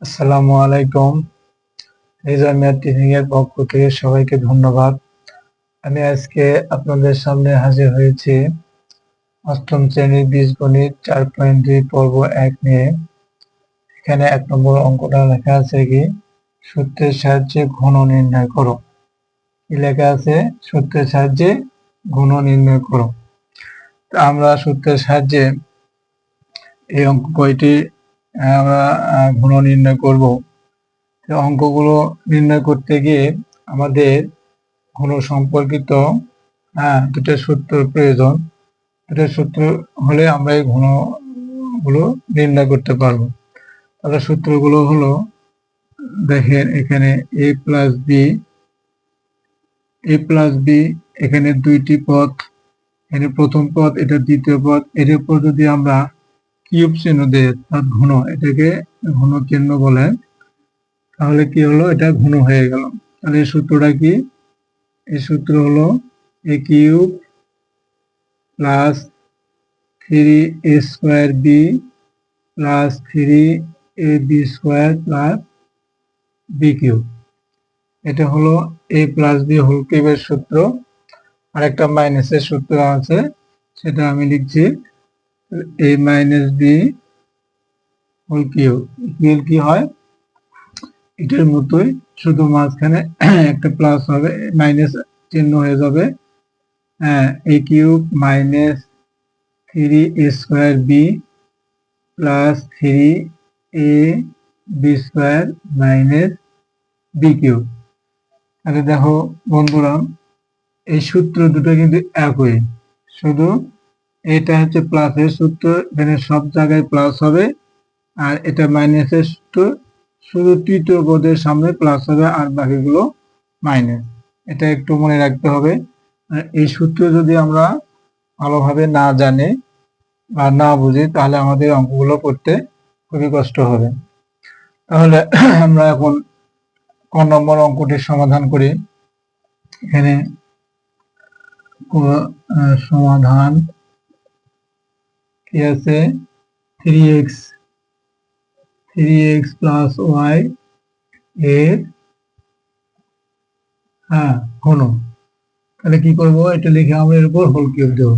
আসসালামু আলাইকুম। Reason math teaching এর পক্ষ থেকে সবাইকে ধন্যবাদ। আমি আজকে আপনাদের সামনে হাজির হয়েছি অষ্টম শ্রেণীর বীজগণিত 4.2 পর্ব 1 নিয়ে। এখানে 1 নম্বর অঙ্কটা লেখা আছে কি সূত্রের সাহায্যে ঘন নির্ণয় করো। কি লেখা আছে? সূত্রের সাহায্যে ঘন নির্ণয় করো। তো আমরা সূত্রের সাহায্যে এই অঙ্ক কয়টি আমরা ঘন নির্ণয় করব। অঙ্কগুলো নির্ণয় করতে গিয়ে আমাদের ঘন সম্পর্কিত দুটো সূত্র প্রয়োজন। দুটো সূত্র হলে আমরা এই ঘনগুলো নির্ণয় করতে পারবো। তাহলে সূত্রগুলো হলো, দেখেন এখানে a প্লাস বি, এখানে দুইটি পদ, এখানে প্রথম পদ, এটা দ্বিতীয় পদ, এর উপর যদি আমরা কিউব চিহ্ন দিই অর্থাৎ ঘন, এটাকে ঘন চিহ্ন বলে, তাহলে কি হলো? এটা ঘন হয়ে গেল। তাহলে এই সূত্রটা কি? এই সূত্র হলো a cube plus 3a square B plus 3ab square plus B cube. এটা হলো a প্লাস বি হোল কিউবের সূত্র। আরেকটা মাইনাসের সূত্র আছে, সেটা আমি লিখছি a minus B whole cube. কি হয়? এটার মতোই, শুধু মাঝখানে একটা প্লাস হবে, মাইনাস চিহ্ন হয়ে যাবে। a cube minus 3a square B plus 3ab square minus B cube. তাহলে দেখো বন্ধুরা, এই সূত্র দুটো কিন্তু একই, শুধু এটা হচ্ছে প্লাসের সূত্র, এখানে সব জায়গায় প্লাস হবে, আর এটা মাইনাসের সূত্র, শুধু তৃতীয় পদের সামনে প্লাস হবে আর বাকিগুলো মাইনাস। এটা একটু মনে রাখতে হবে। এই সূত্র যদি আমরা ভালোভাবে না জানি বা না বুঝি, তাহলে আমাদের অঙ্কগুলো করতে খুবই কষ্ট হবে। তাহলে আমরা এখন ক নম্বর অঙ্কটির সমাধান করি। এখানে সমাধান কি আছে? 3x প্লাস ওয়াই এর ঘন। তাহলে কি করব? এটা লিখে আমরা এর উপর হোল কিউব দেব।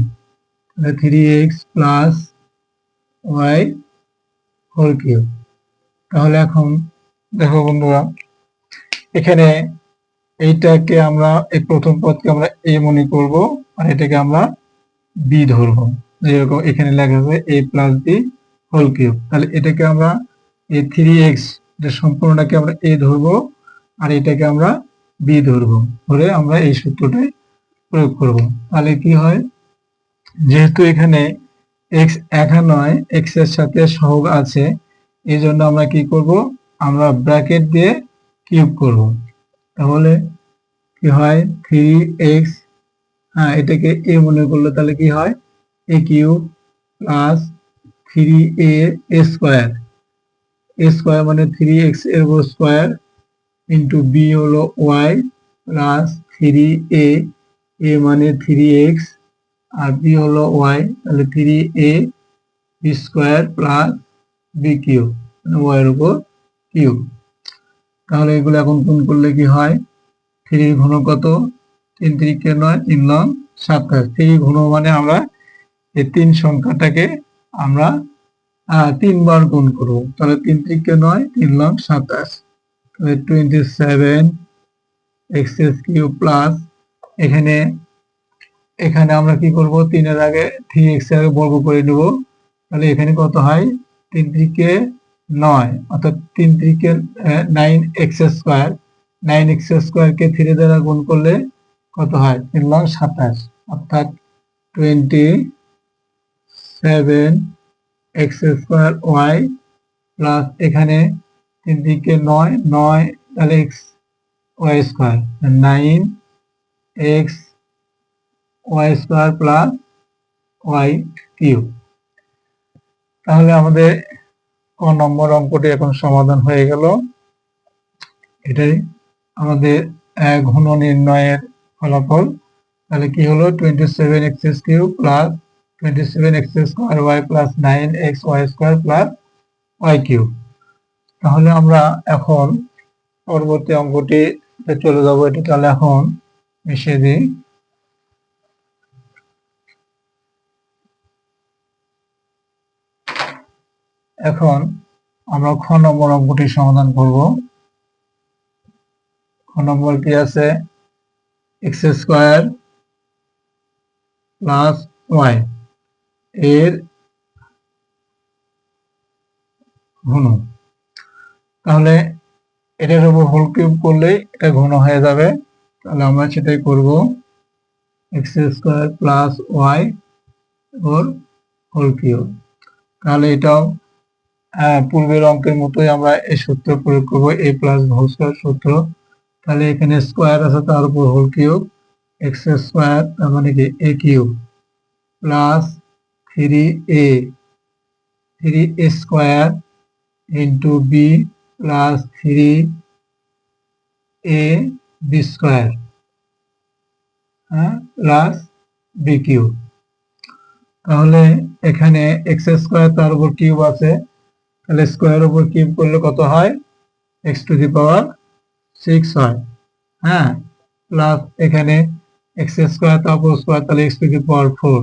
তাহলে 3x plus Y whole cube. তাহলে এখন দেখো বন্ধুরা, এখানে এইটাকে আমরা, এই প্রথম পদকে আমরা a মনে করব, আর এটাকে আমরা b ধরবো। যেরকম এখানে লেখা আছে a plus B whole cube. তাহলে এটাকে আমরা এই 3x, এটা সম্পূর্ণটাকে আমরা a ধরবো, আর এটাকে আমরা b ধরবো, ধরে আমরা এই সূত্রটাই প্রয়োগ করব। তাহলে কি হয়? যেহেতু এখানে x একা নয়, x এর সাথে সহগ আছে, এই জন্য আমরা কি করব? আমরা ব্র্যাকেট দিয়ে কিউব করব। তাহলে কি হয়? 3x, এটাকে a মনে করলে তাহলে কি হয়? a cube plus 3a square, মানে 3x এর স্কোয়ার ইন্টু b হলো y প্লাস 3a, মানে 3x আর b হলো y, তাহলে 3a square plus B cube, মানে y এর উপর কিউব। তাহলে এগুলো এখন গুণ করলে কি হয়? 3 ঘন কত? 3 3 9, 3 লং 27। 3 ঘন মানে আমরা এই 3 সংখ্যাটাকে আমরা 3 বার গুণ করব। তাহলে 3 3 9, 3 লং 27, তাহলে 27 x কিউব প্লাস, এখানে আমরা কি করব? 3 এর আগে 3x এর আগে বর্গ করে নেব। তাহলে এখানে কত হয়? 3 3 9, অর্থাৎ 3 3 9x স্কয়ার, 9x স্কয়ার কে 3 দ্বারা গুণ করলে কত হয়? 3 লং 27, অর্থাৎ 27x স্কয়ার y প্লাস এখানে 3 3 9 9, তাহলে x y square 9x y square plus y cube. তাহলে আমাদের ক নম্বর অঙ্কটি এখন সমাধান হয়ে গেল। এটাই আমাদের ঘন নির্ণয়ের ফলাফল। তাহলে কি হলো? 27x cube plus 27x square y plus 9x y square plus y cube. তাহলে আমরা এখন পরবর্তী অঙ্কটি চলে যাব। এটি তাহলে এখন মিশিয়ে দিই। এখন আমরা খ নম্বর অঙ্কটি সমাধান করব। খ নম্বর কি আছে? এক্স স্কোয়ার প্লাস ওয়াই এর ঘন। তাহলে এটার উপর হোল কিউব করলেই এটা ঘন হয়ে যাবে। তাহলে আমরা সেটাই করব। এক্স স্কোয়ার প্লাস ওয়াই ওর হোল কিউব। তাহলে এটাও পূর্বের অঙ্কের মতোই আমরা এই সূত্র প্রয়োগ করব, এ প্লাস হোল স্কোয়ার সূত্র। তাহলে এখানে স্কোয়ার আছে, তার উপর হোল কিউব, এক্স স্কোয়ার তার মানে কি a cube plus 3a square into b plus 3ab square plus B cube. তাহলে এখানে এক্স স্কোয়ার তার উপর কিউব আছে, তাহলে স্কোয়ার উপর কিউব করলে কত হয়? এক্স টু দি পাওয়ার 6 হয়। প্লাস এখানে এক্স স্কোয়ার তার উপর স্কোয়ার, তাহলে এক্স টু দি পাওয়ার 4।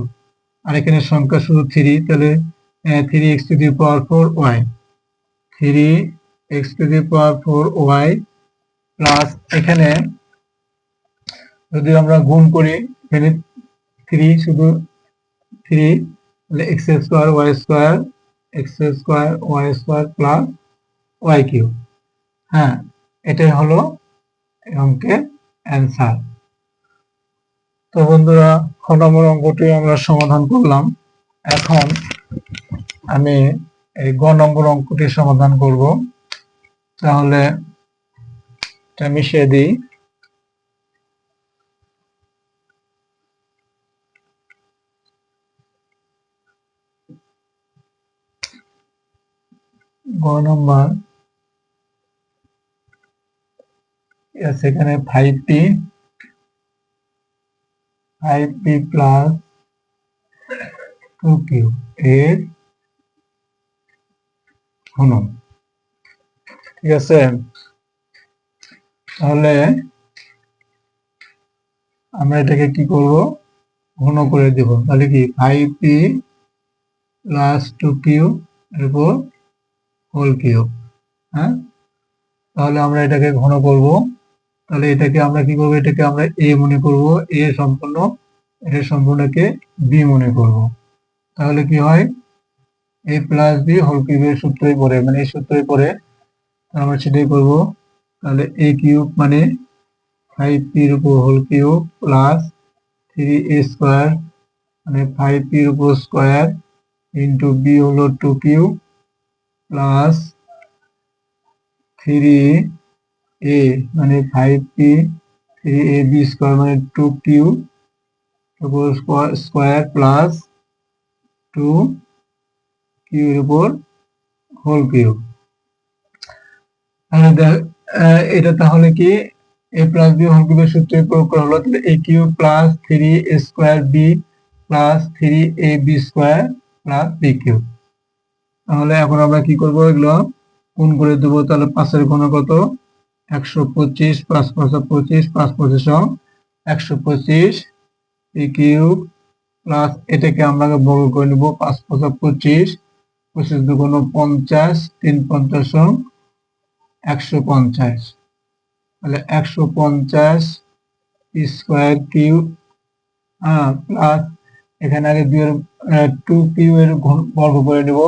আর এখানে সংখ্যা শুধু 3, তাহলে 3x to the power 4 Y, 3x to the power 4 Y plus এখানে যদি আমরা গুণ করি, এখানে 3 শুধু 3, তাহলে X square Y square plus Y cube. এটাই হলো অঙ্কের অ্যান্সার। তো বন্ধুরা, খ নম্বর অঙ্কটি আমরা সমাধান করলাম। এখন আমি এই গ নম্বর অঙ্কটি সমাধান করব। তাহলে এটা মিশিয়ে দিই। গ নম্বর সেখানে 5p প্লাস 2q এর ঘন। ঠিক আছে, তাহলে আমরা এটাকে কি করব? ঘন করে দেব। তাহলে কি 5p প্লাস 2q এর উপর হোল কিউব। তাহলে আমরা এটাকে ঘন করব। তাহলে এটাকে আমরা কি করব? এটাকে আমরা এ মনে করব, এ সম্পূর্ণ, এটা সম্পূর্ণকে বি মনে করব। তাহলে কি হয়? এ প্লাস বি হোল কিউবের সূত্রই পড়ে, মানে এই সূত্রই পড়ে, আমরা সেটাই করব। তাহলে এ কিউব মানে 5p এর উপর whole cube plus 3a square মানে 5p এর উপর স্কোয়ার ইন্টু বি হলো 2q প্লাস 3a মানে 5p 3ab স্কোয়ার মানে 2q স্কোয়ার প্লাস 2q এর উপর হোল কিউব। এটা তাহলে কি এ প্লাস বি হোল কিউবের সূত্রে প্রয়োগ করা হলো। তাহলে a cube plus 3a square B plus 3ab square plus B cube. তাহলে এখন আমরা কি করব? এগুলো গুণ করে দেবো। তাহলে 5 এর ঘন কত? 125, 5 5 25, 5 25 125 বি কিউব প্লাস এটাকে আমরা বর্গ করে নেব। 5 5 25, 25 দুগুণ 50, 3 50 150। তাহলে 150 স্কোয়ার কিউব প্লাস এখানে আগে 2q এর বর্গ করে নেব।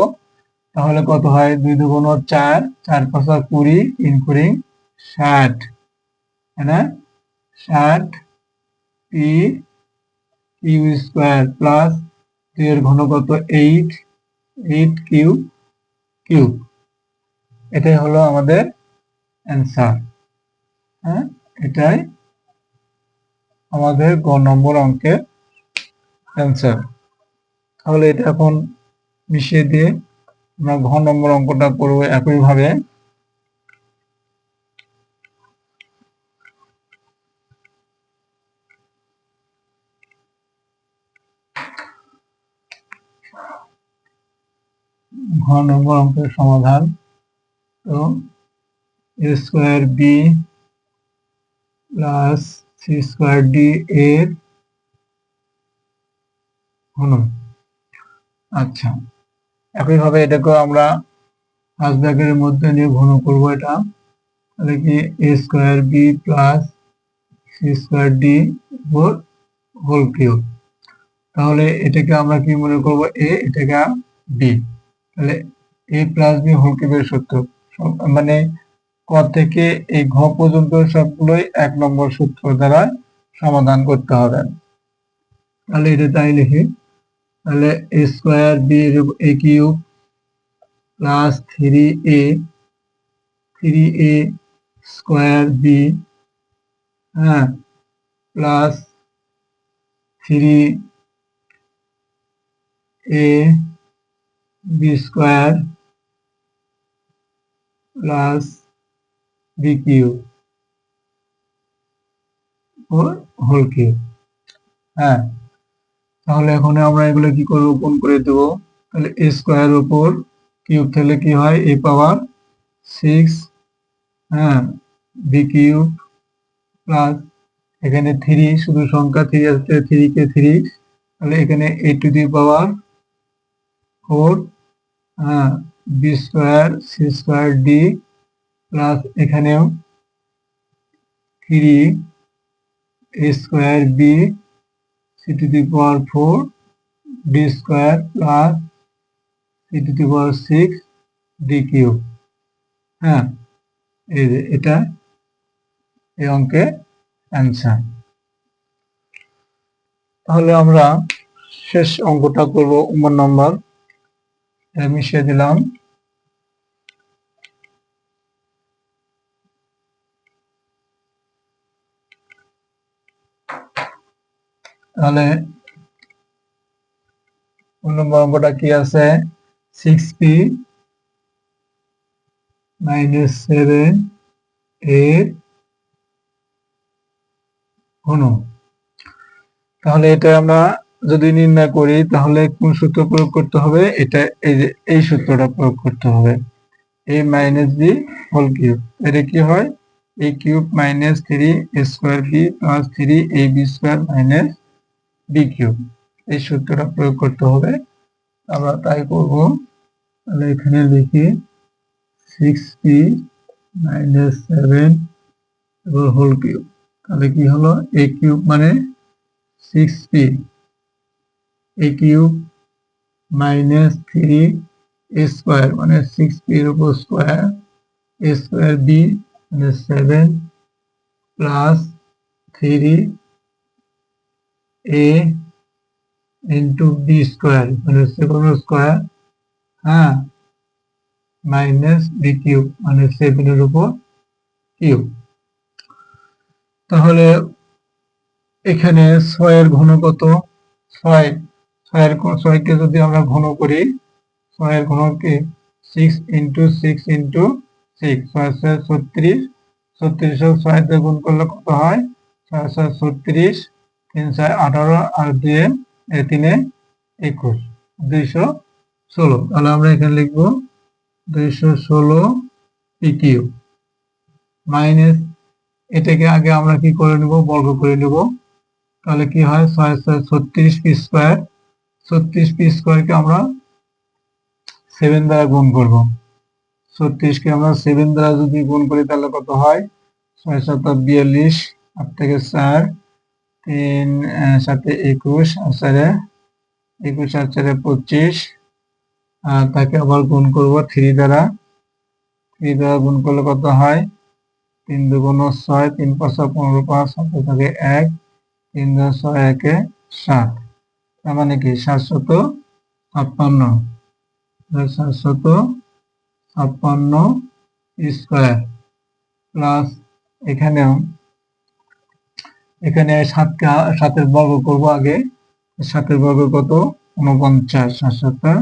তাহলে কত হয়? 2 দুগুণ 4, 4 5 20, 3 কুড়ি 60, 60 পি কিউ স্কোয়ার প্লাস 2 এর ঘন কত? 8, 8 কিউ কিউব। এটাই হলো আমাদের অ্যান্সার। এটাই আমাদের গ নম্বর অঙ্কের অ্যান্সার। তাহলে এটা এখন মিশিয়ে দিয়ে আমরা ঘ নম্বর অঙ্কটা করবো একইভাবে। ঘ নম্বর অঙ্কের সমাধান। তো a square B plus c square d এর ঘন। আচ্ছা, একইভাবে এটাকে আমরা ফার্স্ট ব্র্যাকেটের মধ্যে নিয়ে ঘন করব। এটা তাহলে কি a square B plus c square d whole cube. তাহলে এটাকে আমরা কি মনে করব, এ, এটাকে বি। তাহলে এ প্লাস বি হোল কিউবের সূত্র, মানে ক থেকে এই ঘ পর্যন্ত সবগুলোই 1 নম্বর সূত্র দ্বারা সমাধান করতে হবে। তাহলে এটা তাই লিখি, তাহলে a square b a cube plus 3a square b, হ্যাঁ, plus 3a b square plus B cube whole cube. হ্যাঁ, তাহলে এখন আমরা এগুলো কি করবো, গুণ করে দেবো। তাহলে এ স্কোয়ার উপর কিউব থাকলে কি হয়, এ পাওয়ার 6, হ্যাঁ, বি কিউব প্লাস এখানে 3 শুধু সংখ্যা 3 আছে, 3 কে 3, তাহলে এখানে এ টু দি পাওয়ার 4, হ্যাঁ, b square c square d plus এখানেও 3 a square b c to the power 4 d square plus c to the power 6 d cube. হ্যাঁ, এই যে এটা এই অঙ্কের অ্যান্সার। তাহলে আমরা শেষ অঙ্কটা করব 9 নম্বর, মিশিয়ে দিলাম। তাহলে 9 নম্বর অঙ্কটা কি আছে, 6p - 7 এর ঘন। তাহলে এটা আমরা যদি নির্ণয় করি তাহলে কোন সূত্র প্রয়োগ করতে হবে, এটা এই যে এই সূত্রটা প্রয়োগ করতে হবে, a minus B whole cube. এটা কি হয়, a cube minus 3 a square B plus 3ab square minus B cube, এই সূত্রটা প্রয়োগ করতে হবে। আমরা তাই করব। তাহলে এখানে লিখি 6p - 7 হোল কিউব। তাহলে কি হলো, a কিউব মানে 6p, a cube minus 3 a square মানে 6p এর উপর স্কোয়ার, a স্কোয়ার বি মানে 7 plus 3a into B square মানে 7 স্কোয়ার, হ্যাঁ, মাইনাস বি কিউব মানে 7 এর উপর কিউব। তাহলে এখানে 6 এর ঘন কত, 6, 6কে যদি আমরা ঘন করি, 6 এর ঘন কি 6 ইন্টু 6 ইন্টু 6, 6 6 36, 36 হোক 6 দিয়ে গুণ করলে কত হয়, 6 6 36, 3 6 18 আর 2 3 21, 216। তাহলে আমরা এখানে লিখবো 216 পি কিউ মাইনাস, এটাকে আগে আমরা কি করে নেব, বর্গ করে নেব। তাহলে কি হয়, 6 6 36 পি স্কোয়ার, 36 পি স্কোয়ারকে আমরা 7 দ্বারা গুণ করব। 36 কে আমরা 7 দ্বারা যদি গুণ করি তাহলে কত হয়, 6 7 42, 8 থেকে 4, 3 7 21, আর 4 21 আর 4 25, তাকে আবার গুণ করব 3 দ্বারা, 3 দ্বারা গুণ করলে কত হয়, 3 2 6, 3 5 15, 5 হাতে থাকে 1, 3 2 6 1 7, তার মানে কি 756, 756 স্কোয়ার প্লাস এখানেও, এখানে 7 এর বর্গ করব আগে, 7 এর বর্গ কত, 49, 7 7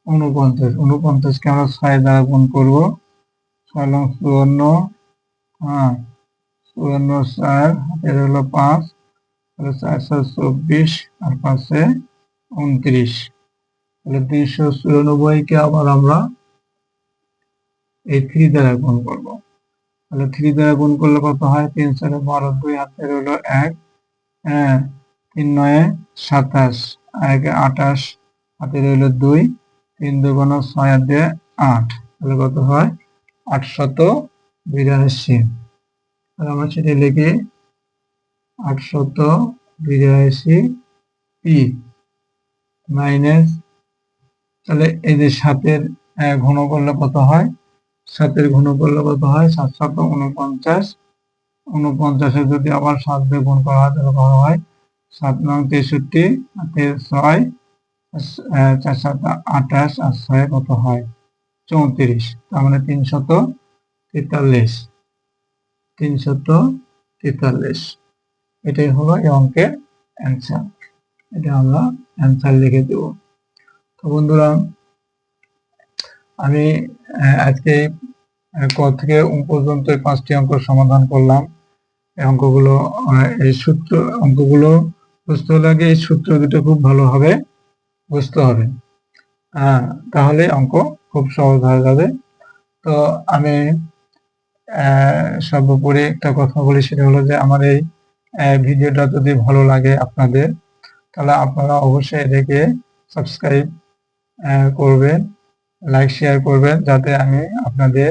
49, 49 কে আমরা 6 দ্বারা গুণ করব, 6 লং 54, হ্যাঁ, 54 4 হাতের হলো 5, তাহলে 4 4 24 আর 5 29, তাহলে 294 কে আবার আমরা এই 3 দ্বারা গুণ করব। তাহলে 3 দ্বারা গুণ করলে কত হয়? 3 × 4 = 12, 2 হাতে হলো 1, হ্যাঁ 3 × 9 = 27, 1 × 28 হাতে রইল 2, 3 × 2 = 6 আর 2 8, তাহলে কত হয়? 882। তাহলে আমরা সেটা লিখি 882 পি মাইনাস, তাহলে এই যে 7-এর ঘন করলে কত হয়? 7-এর ঘন করলে কত হয়? 7 × 7 = 49, 49-এ যদি আবার 7 দিয়ে গুণ করা হয় তাহলে কত হয়? 7 × 9 = 63, হাতে 6, 4 × 7 = 28 আর 6 কত হয়? 34, তার মানে 343। 343, এটাই হলো এই অঙ্কের অ্যান্সার। এটা আমরা অ্যান্সার লিখে দেব। তো বন্ধুরা, আমি আজকে ক থেকে পর্যন্ত 5টি অঙ্ক সমাধান করলাম। এই অঙ্কগুলো এই সূত্র অঙ্কগুলো বুঝতে হলে আগে এই সূত্র দুটো খুব ভালোভাবে বুঝতে হবে, তাহলে অঙ্ক খুব সহজ হয়ে যাবে। তো আমি সর্বোপরি একটা কথা বলি, সেটা হলো যে আমার এই ভিডিওটা যদি ভালো লাগে আপনাদের, তাহলে আপনারা অবশ্যই এটাকে সাবস্ক্রাইব করবেন, লাইক শেয়ার করবেন, যাতে আমি আপনাদের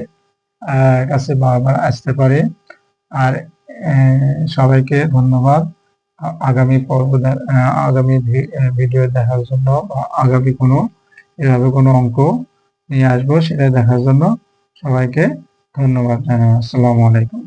কাছে বারবার আসতে পারি। আর সবাইকে ধন্যবাদ। আগামী আগামী ভিডিও দেখার জন্য, বা আগামী কোনো এভাবে কোনো অঙ্ক নিয়ে আসবো সেটা দেখার জন্য সবাইকে ধন্যবাদ জানাই। আসসালামু আলাইকুম।